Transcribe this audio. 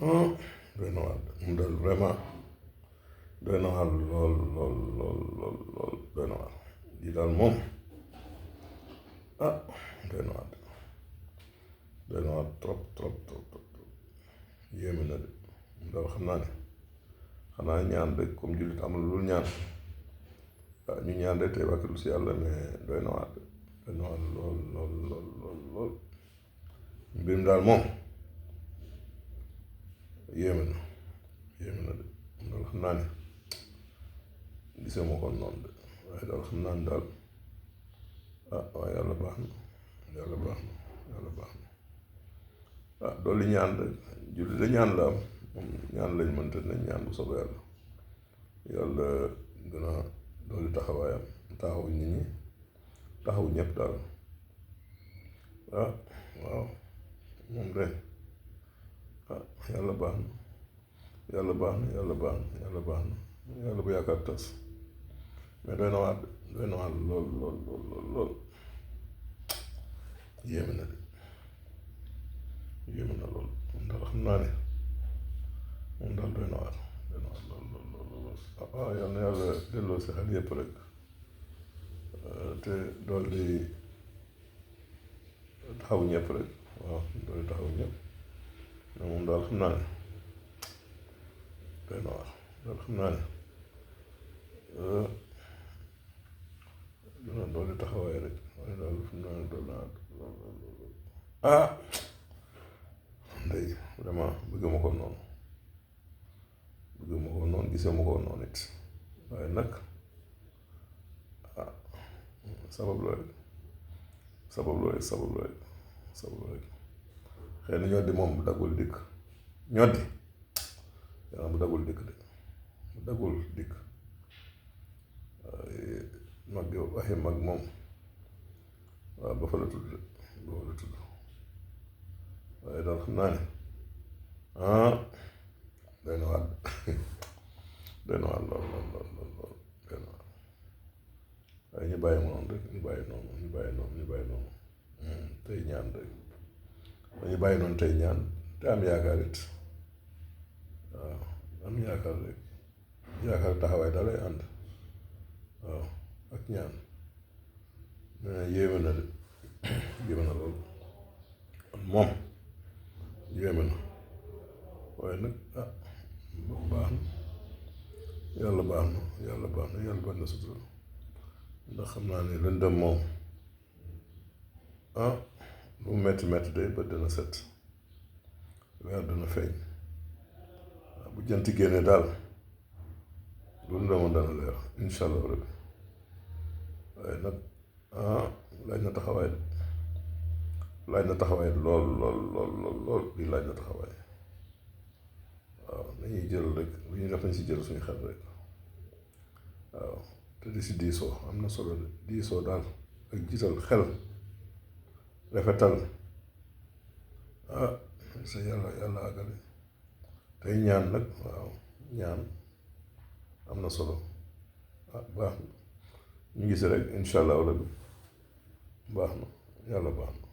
ah doy na waar mu dal vraiment doy na waar lool lool lool lool lool doy na waar lii daal moom ah doy na waar doy na waar trop trop trop trop yéeme na de mu daal xam naa ne xanaa ñaan rek comme jullit amul lu ñaan waaw ñu ñaan rek tey wàkkilu si yàlla mais doy na waar doy na waar lool lool lool lool lool mbir mi daal moom yéeme na yéeme na de mu daal xam naa ne gisee ma ko noonu de waaye daal xam naa ne daal ah waaye yàlla baax na yàlla baax na yàlla baax na ah dolli ñaan rek jullit de ñaan la am moom ñaan lañ mënte nañ ñaan bu soobee yàlla yàlla gën a dolli taxawaayam taxaw nit ñi taxaw ñëpp daal ah waaw moom de ah yàlla baax na yàlla baax na yàlla baax na yàlla baax na yàlla bu yaakaar tas mais doy na waar doy na waar lool lool lool lool lool yéeme na de yéeme na lool moom daal xam naa ne moom daal doy na waar lool lool lool lool ah yal na yàlla delloo si xel yëpp rek te dolli taxaw ñëpp rek waaw dolli taxaw ñëpp mais moom daal xam naa ne doy na waar daal xam naa ne dina dolli taxawaay rek waaye daal xam naa ne doy na ah ndey vraiment bëgguma ko noonu bëgguma ko noonu gisee ma ko noonu it waaye nag ah sabab la rek sabab la rek sabab la rek sabab la rek xëy na ñoddi moom bu daggul dikk ñoddi yaa bu daggul dikk de bu daggul dikk mag gi waxi mag moom waaw ba fa la tudd ba fa la tudd waaye daal xam naa ne ah doy na waar doy na waar lool lool lool lool lool doy na waar waaye ñu bàyyi noonu rek ñu bàyyi noonu ñu bàyyi noonu ñu bàyyi noonu tey ñaan rek ñu bàyyi noonu tey ñaan te am yaakaar it waaw am yaakaar rek yaakaar taxawaay daal lay ànd waaw ak ñaan mais yéeme na de yéeme na lool moom yéeme na waaye nag ah baax na yàlla baax na yàlla baax na yàlla baax na sutura ndax xam naa ne lëndëm moom ah lu mu metti metti day bët dana set weer dana feeñ waaw bu jant génnee daal lu lëndëmoon dana leer incha allah rek waaye nag ah laaj na taxawaay laaj na taxawaay lool lool lool lool lool lii laaj na taxawaay waaw nañuy jël rek lu ñuy def nañ si jël suñu xel rek waaw te di si diisoo am na solo de diisoo daal ak jiital xel rafetal ah sa yàlla yàlla àggale tey ñaan nag waaw ñaan am na solo ah baax na ñu gis rek incha allah rabbi baax na yàlla baax na